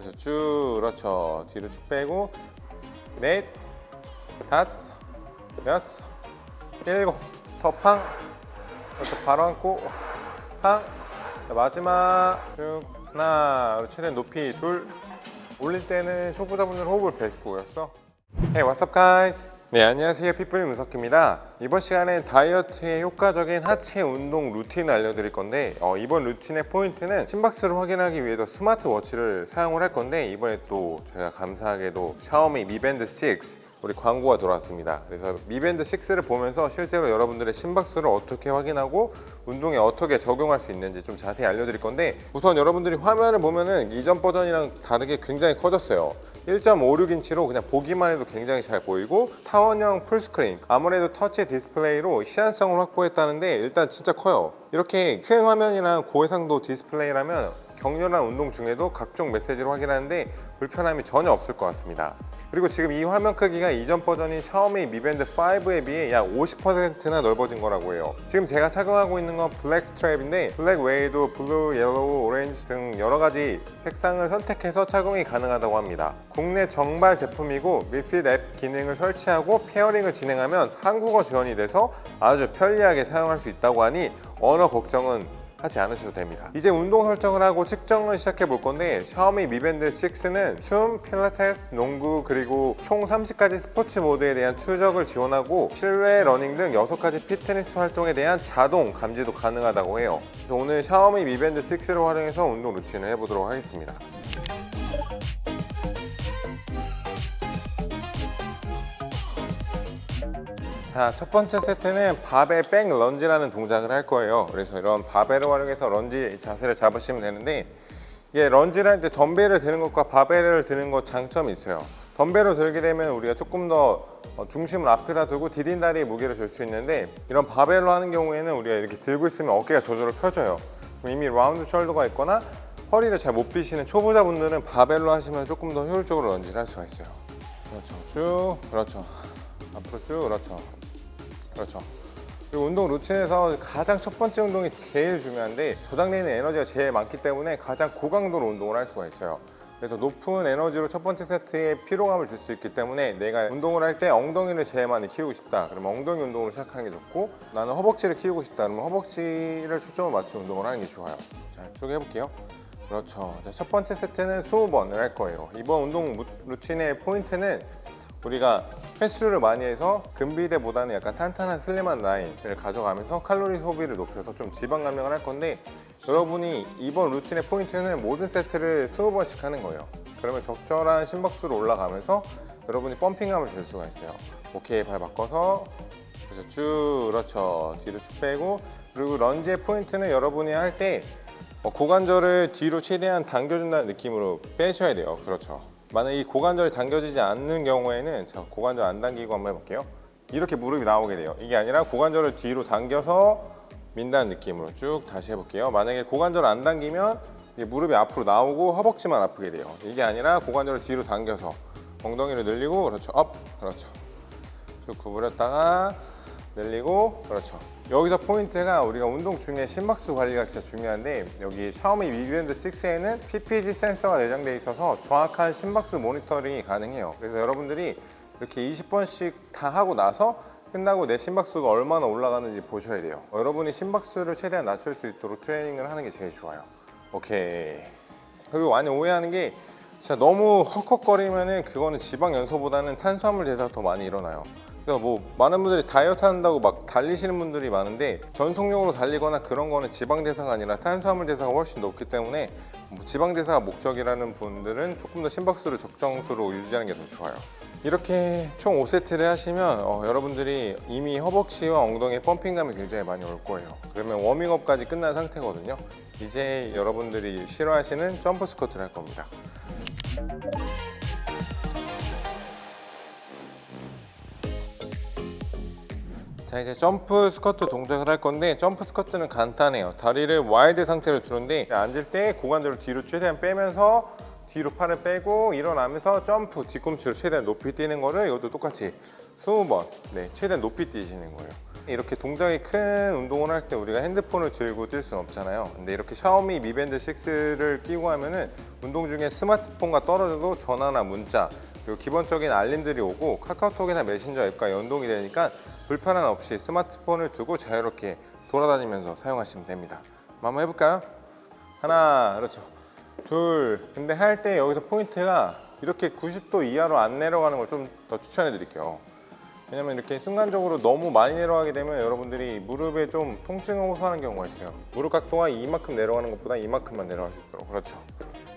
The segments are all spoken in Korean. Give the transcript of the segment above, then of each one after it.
그래서 쭉, 그렇죠. 뒤로 쭉 빼고 넷, 다섯, 여섯, 일곱, 더 팡. 그렇죠. 바로 앉고 팡. 마지막 쭉 하나, 최대한 높이 둘. 올릴 때는 초보자분들 호흡을 뱉고였어. Hey, what's up guys? 네, 안녕하세요. 피플 문석기입니다. 이번 시간엔 다이어트에 효과적인 하체 운동 루틴을 알려드릴 건데 이번 루틴의 포인트는 심박수를 확인하기 위해서 스마트워치를 사용을 할 건데 이번에 또 제가 감사하게도 샤오미 미밴드 6 우리 광고가 들어왔습니다. 그래서 미밴드 6를 보면서 실제로 여러분들의 심박수를 어떻게 확인하고 운동에 어떻게 적용할 수 있는지 좀 자세히 알려드릴 건데 우선 여러분들이 화면을 보면은 이전 버전이랑 다르게 굉장히 커졌어요. 1.56인치로 그냥 보기만 해도 굉장히 잘 보이고 타원형 풀스크린, 아무래도 터치 디스플레이로 시안성을 확보했다는데 일단 진짜 커요. 이렇게 큰 화면이랑 고해상도 디스플레이라면 격렬한 운동 중에도 각종 메시지를 확인하는데 불편함이 전혀 없을 것 같습니다. 그리고 지금 이 화면 크기가 이전 버전인 샤오미 미밴드 5에 비해 약 50%나 넓어진 거라고 해요. 지금 제가 착용하고 있는 건 블랙 스트랩인데 블랙 외에도 블루, 옐로우, 오렌지 등 여러 가지 색상을 선택해서 착용이 가능하다고 합니다. 국내 정발 제품이고 미핏 앱 기능을 설치하고 페어링을 진행하면 한국어 지원이 돼서 아주 편리하게 사용할 수 있다고 하니 언어 걱정은 하지 않으셔도 됩니다. 이제 운동 설정을 하고 측정을 시작해 볼 건데 샤오미 미밴드 6는 춤, 필라테스, 농구 그리고 총 30가지 스포츠 모드에 대한 추적을 지원하고 실외 러닝 등 6가지 피트니스 활동에 대한 자동 감지도 가능하다고 해요. 그래서 오늘 샤오미 미밴드 6를 활용해서 운동 루틴을 해보도록 하겠습니다. 자, 첫 번째 세트는 바벨 백 런지라는 동작을 할 거예요. 그래서 이런 바벨을 활용해서 런지 자세를 잡으시면 되는데 이게 런지를 할 때 덤벨을 드는 것과 바벨을 드는 것 장점이 있어요. 덤벨을 들게 되면 우리가 조금 더 중심을 앞에다 두고 디딘다리에 무게를 줄 수 있는데 이런 바벨로 하는 경우에는 우리가 이렇게 들고 있으면 어깨가 저절로 펴져요. 이미 라운드 숄더가 있거나 허리를 잘 못 펴시는 초보자분들은 바벨로 하시면 조금 더 효율적으로 런지를 할 수가 있어요. 그렇죠. 쭉, 그렇죠. 앞으로 쭉, 그렇죠. 그렇죠. 그리고 운동 루틴에서 가장 첫 번째 운동이 제일 중요한데 저장되는 에너지가 제일 많기 때문에 가장 고강도로 운동을 할 수가 있어요. 그래서 높은 에너지로 첫 번째 세트에 피로감을 줄 수 있기 때문에 내가 운동을 할 때 엉덩이를 제일 많이 키우고 싶다 그러면 엉덩이 운동을 시작하는 게 좋고 나는 허벅지를 키우고 싶다 그러면 허벅지를 초점을 맞춘 운동을 하는 게 좋아요. 자, 쭉 해볼게요. 그렇죠. 자, 첫 번째 세트는 20번을 할 거예요. 이번 운동 루틴의 포인트는 우리가 횟수를 많이 해서 근비대보다는 약간 탄탄한 슬림한 라인을 가져가면서 칼로리 소비를 높여서 좀 지방 감량을 할 건데 여러분이 이번 루틴의 포인트는 모든 세트를 20번씩 하는 거예요. 그러면 적절한 심박수로 올라가면서 여러분이 펌핑감을 줄 수가 있어요. 오케이, 발 바꿔서 그래서 쭉, 그렇죠. 뒤로 쭉 빼고 그리고 런지의 포인트는 여러분이 할 때 고관절을 뒤로 최대한 당겨준다는 느낌으로 빼셔야 돼요. 그렇죠. 만약 이 고관절이 당겨지지 않는 경우에는 자, 고관절 안 당기고 한번 해볼게요. 이렇게 무릎이 나오게 돼요. 이게 아니라 고관절을 뒤로 당겨서 민다는 느낌으로 쭉 다시 해볼게요. 만약에 고관절 안 당기면 무릎이 앞으로 나오고 허벅지만 아프게 돼요. 이게 아니라 고관절을 뒤로 당겨서 엉덩이를 늘리고 그렇죠. 업, 그렇죠. 쭉 구부렸다가 늘리고 그렇죠. 여기서 포인트가 우리가 운동 중에 심박수 관리가 진짜 중요한데 여기 샤오미 미밴드 6에는 PPG 센서가 내장되어 있어서 정확한 심박수 모니터링이 가능해요. 그래서 여러분들이 이렇게 20번씩 다 하고 나서 끝나고 내 심박수가 얼마나 올라가는지 보셔야 돼요. 여러분이 심박수를 최대한 낮출 수 있도록 트레이닝을 하는 게 제일 좋아요. 오케이. 그리고 많이 오해하는 게 진짜 너무 헉헉거리면은 그거는 지방 연소보다는 탄수화물 대사가 더 많이 일어나요. 그래서 뭐 많은 분들이 다이어트 한다고 막 달리시는 분들이 많은데 전속력으로 달리거나 그런 거는 지방 대사가 아니라 탄수화물 대사가 훨씬 높기 때문에 뭐 지방 대사가 목적이라는 분들은 조금 더 심박수를 적정수로 유지하는 게 더 좋아요. 이렇게 총 5세트를 하시면 여러분들이 이미 허벅지와 엉덩이에 펌핑감이 굉장히 많이 올 거예요. 그러면 워밍업까지 끝난 상태거든요. 이제 여러분들이 싫어하시는 점프 스쿼트를 할 겁니다. 자, 이제 점프 스쿼트 동작을 할 건데 점프 스쿼트는 간단해요. 다리를 와이드 상태로 두는데 앉을 때 고관절을 뒤로 최대한 빼면서 뒤로 팔을 빼고 일어나면서 점프 뒤꿈치로 최대한 높이 뛰는 거를 이것도 똑같이 20번 최대한 높이 뛰시는 거예요. 이렇게 동작이 큰 운동을 할 때 우리가 핸드폰을 들고 뛸 수는 없잖아요. 근데 이렇게 샤오미 Mi Band 6를 끼고 하면은 운동 중에 스마트폰과 떨어져도 전화나 문자 그리고 기본적인 알림들이 오고 카카오톡이나 메신저 앱과 연동이 되니까 불편함 없이 스마트폰을 두고 자유롭게 돌아다니면서 사용하시면 됩니다. 한번 해볼까요? 하나, 그렇죠. 둘. 근데 할 때 여기서 포인트가 이렇게 90도 이하로 안 내려가는 걸 좀 더 추천해 드릴게요. 왜냐면 이렇게 순간적으로 너무 많이 내려가게 되면 여러분들이 무릎에 좀 통증을 호소하는 경우가 있어요. 무릎 각도가 이만큼 내려가는 것보다 이만큼만 내려갈 수 있도록. 그렇죠.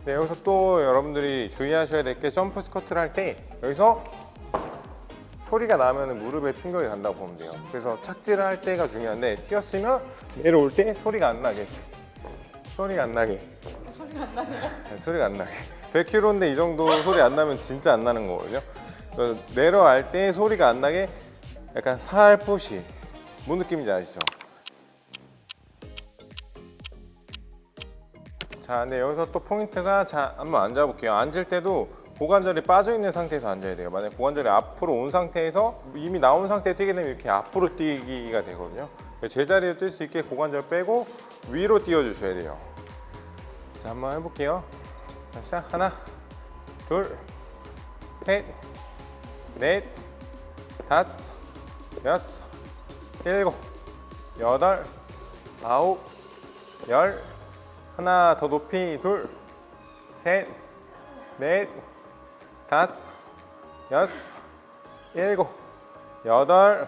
네, 여기서 또 여러분들이 주의하셔야 될 게 점프 스쿼트를 할 때 여기서 소리가 나면 무릎에 충격이 간다고 보면 돼요. 그래서 착지를 할 때가 중요한데 뛰었으면 내려올 때 소리가 안 나게. 소리가 안 나게. 소리가 안 나네요. 네, 소리가 안 나게. 100kg인데 이 정도 소리 안 나면 진짜 안 나는 거거든요. 내려갈 때 소리가 안 나게 약간 살포시. 뭔 느낌인지 아시죠? 자, 근데 여기서 또 포인트가 자, 한번 앉아볼게요. 앉을 때도 고관절이 빠져 있는 상태에서 앉아야 돼요. 만약 고관절이 앞으로 온 상태에서 이미 나온 상태에 뛰게 되면 이렇게 앞으로 뛰기가 되거든요. 제자리로 뛸 수 있게 고관절 빼고 위로 띄워주셔야 돼요. 자, 한번 해볼게요. 자, 시작. 하나, 둘, 셋, 넷, 다섯, 여섯, 일곱, 여덟, 아홉, 열. 하나 더 높이. 둘, 셋, 넷, 다섯, 여섯, 일곱, 여덟,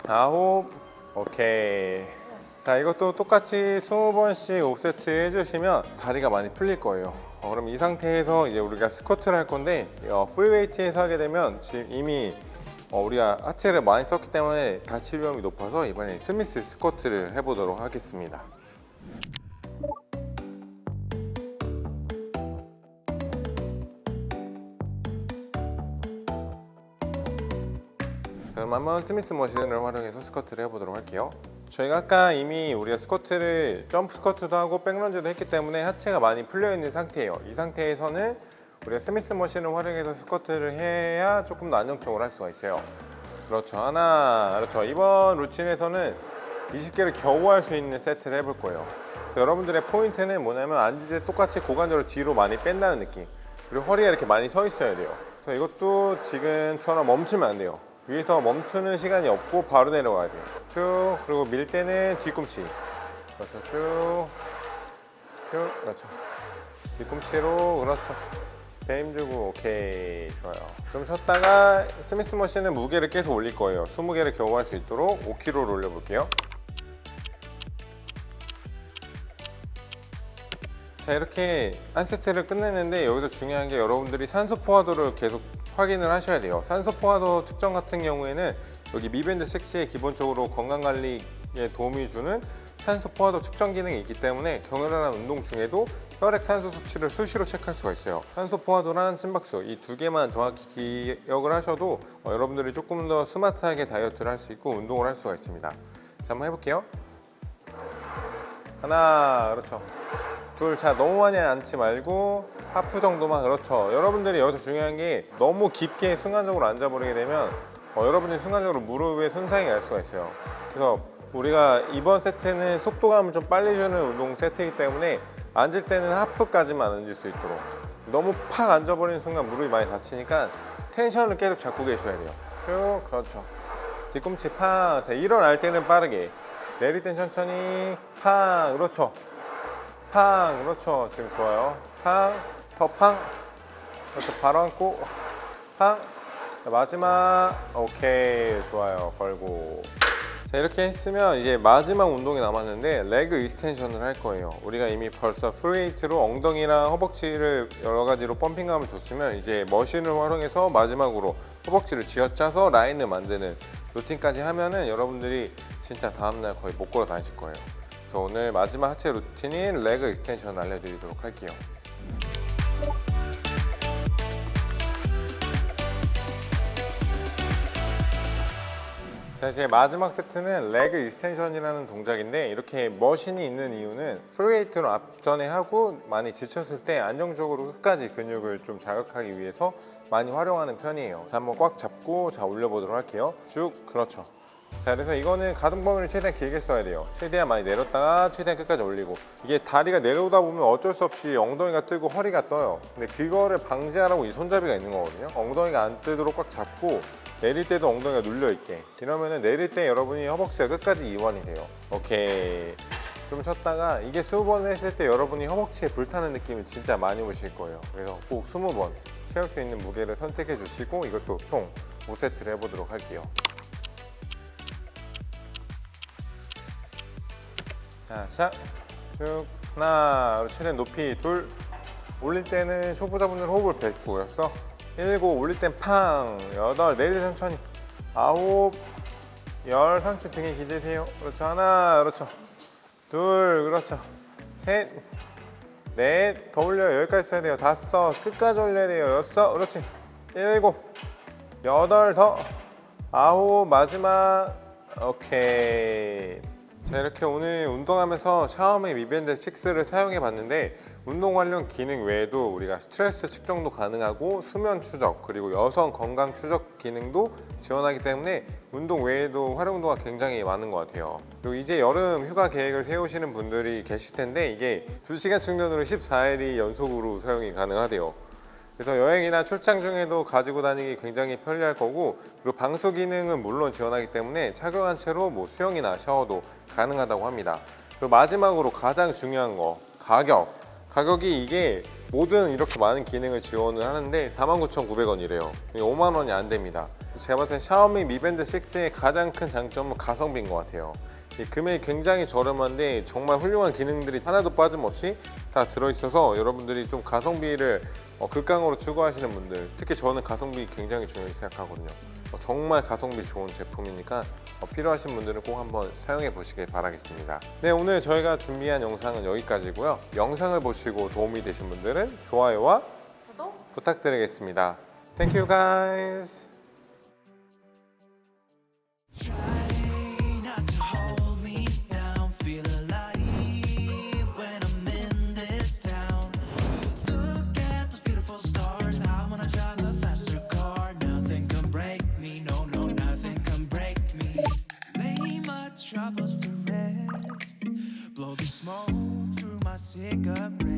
아홉. 오케이. 자, 이것도 똑같이 20번씩 5세트 해주시면 다리가 많이 풀릴 거예요. 그럼 이 상태에서 이제 우리가 스쿼트를 할 건데 프리웨이트에서 하게 되면 지금 이미 우리가 하체를 많이 썼기 때문에 다칠 위험이 높아서 이번에 스미스 스쿼트를 해보도록 하겠습니다. 그럼 한번 스미스 머신을 활용해서 스쿼트를 해보도록 할게요. 저희가 아까 이미 우리가 스쿼트를 점프 스쿼트도 하고 백런지도 했기 때문에 하체가 많이 풀려 있는 상태예요. 이 상태에서는 우리가 스미스 머신을 활용해서 스쿼트를 해야 조금 더 안정적으로 할 수가 있어요. 그렇죠. 하나, 그렇죠. 이번 루틴에서는 20개를 겨우 할 수 있는 세트를 해볼 거예요. 여러분들의 포인트는 뭐냐면 앉을 때 똑같이 고관절을 뒤로 많이 뺀다는 느낌, 그리고 허리가 이렇게 많이 서 있어야 돼요. 그래서 이것도 지금처럼 멈추면 안 돼요. 위에서 멈추는 시간이 없고 바로 내려가야 돼요. 쭉. 그리고 밀 때는 뒤꿈치. 그렇죠. 쭉. 쭉. 그렇죠. 뒤꿈치로. 그렇죠. 배 힘주고. 오케이. 좋아요. 좀 쉬었다가 스미스 머신은 무게를 계속 올릴 거예요. 20개를 겨우 할 수 있도록 5kg를 올려볼게요. 자, 이렇게 한 세트를 끝냈는데 여기서 중요한 게 여러분들이 산소 포화도를 계속 확인을 하셔야 돼요. 산소 포화도 측정 같은 경우에는 여기 미밴드 6에 기본적으로 건강관리에 도움이 주는 산소 포화도 측정 기능이 있기 때문에 격렬한 운동 중에도 혈액 산소 수치를 수시로 체크할 수가 있어요. 산소 포화도랑 심박수 이 두 개만 정확히 기억을 하셔도 여러분들이 조금 더 스마트하게 다이어트를 할 수 있고 운동을 할 수가 있습니다. 자, 한번 해볼게요. 하나, 그렇죠. 둘. 자, 너무 많이 앉지 말고 하프 정도만. 그렇죠. 여러분들이 여기서 중요한 게 너무 깊게 순간적으로 앉아버리게 되면 여러분들이 순간적으로 무릎에 손상이 갈 수가 있어요. 그래서 우리가 이번 세트는 속도감을 좀 빨리 주는 운동 세트이기 때문에 앉을 때는 하프까지만 앉을 수 있도록. 너무 팍 앉아버리는 순간 무릎이 많이 다치니까 텐션을 계속 잡고 계셔야 돼요. 쭉. 그렇죠. 뒤꿈치 팡. 자, 일어날 때는 빠르게, 내릴 땐 천천히 팡. 그렇죠. 팡. 그렇죠. 지금 좋아요. 팡. 더 팡. 그렇죠. 바로 앉고 팡. 자, 마지막. 오케이. 좋아요. 걸고. 자, 이렇게 했으면 이제 마지막 운동이 남았는데 레그 익스텐션을 할 거예요. 우리가 이미 벌써 프리웨이트로 엉덩이랑 허벅지를 여러 가지로 펌핑감을 줬으면 이제 머신을 활용해서 마지막으로 허벅지를 쥐어짜서 라인을 만드는 루틴까지 하면은 여러분들이 진짜 다음날 거의 못 걸어 다니실 거예요. 그래서 오늘 마지막 하체 루틴인 레그 익스텐션을 알려드리도록 할게요. 자, 이제 마지막 세트는 레그 익스텐션이라는 동작인데 이렇게 머신이 있는 이유는 프리웨이트로 앞전에 하고 많이 지쳤을 때 안정적으로 끝까지 근육을 좀 자극하기 위해서 많이 활용하는 편이에요. 자, 한번 꽉 잡고 자 올려보도록 할게요. 쭉. 그렇죠. 자, 그래서 이거는 가동 범위를 최대한 길게 써야 돼요. 최대한 많이 내렸다가 최대한 끝까지 올리고, 이게 다리가 내려오다 보면 어쩔 수 없이 엉덩이가 뜨고 허리가 떠요. 근데 그거를 방지하라고 이 손잡이가 있는 거거든요. 엉덩이가 안 뜨도록 꽉 잡고 내릴 때도 엉덩이가 눌려 있게. 이러면은 내릴 때 여러분이 허벅지가 끝까지 이완이 돼요. 오케이. 좀 쉬었다가 이게 20번 했을 때 여러분이 허벅지에 불타는 느낌을 진짜 많이 오실 거예요. 그래서 꼭 20번 채울 수 있는 무게를 선택해 주시고 이것도 총 5세트를 해보도록 할게요. 자, 시작. 쭉 하나, 최대한 높이 둘. 올릴 때는 초보자분들 호흡을 뱉고였어. 7, 올릴 땐 팡. 8, 내릴 때 천천히. 9, 10, 상체 등에 기대세요. 그렇죠. 하나, 그렇죠. 둘, 그렇죠. 셋, 넷, 더 올려요. 여기까지 써야 돼요. 5, 끝까지 올려야 돼요. 6, 그렇지. 7, 8, 더. 9, 마지막. 오케이. 자, 이렇게 오늘 운동하면서 샤오미 Mi Band 6를 사용해 봤는데, 운동 관련 기능 외에도 우리가 스트레스 측정도 가능하고 수면 추적, 그리고 여성 건강 추적 기능도 지원하기 때문에 운동 외에도 활용도가 굉장히 많은 것 같아요. 그리고 이제 여름 휴가 계획을 세우시는 분들이 계실 텐데, 이게 2시간 충전으로 14일이 연속으로 사용이 가능하대요. 그래서 여행이나 출장 중에도 가지고 다니기 굉장히 편리할 거고, 그리고 방수 기능은 물론 지원하기 때문에 착용한 채로 뭐 수영이나 샤워도 가능하다고 합니다. 그리고 마지막으로 가장 중요한 거, 가격이 이게 모든 이렇게 많은 기능을 지원을 하는데 49,900원이래요. 5만 원이 안 됩니다. 제가 봤을 때 샤오미 Mi Band 6의 가장 큰 장점은 가성비인 것 같아요. 이 금액이 굉장히 저렴한데 정말 훌륭한 기능들이 하나도 빠짐없이 다 들어있어서 여러분들이 좀 가성비를 극강으로 추구하시는 분들, 특히 저는 가성비 굉장히 중요하게 생각하거든요. 정말 가성비 좋은 제품이니까 필요하신 분들은 꼭 한번 사용해 보시길 바라겠습니다. 네, 오늘 저희가 준비한 영상은 여기까지고요. 영상을 보시고 도움이 되신 분들은 좋아요와 구독 부탁드리겠습니다. Thank you guys. Try not to hold me down, feel alive when I'm in this town. Look at those beautiful stars, I wanna drive a faster car. Nothing can break me, no, no, nothing can break me. Lay my troubles to rest, blow the smoke through my cigarette.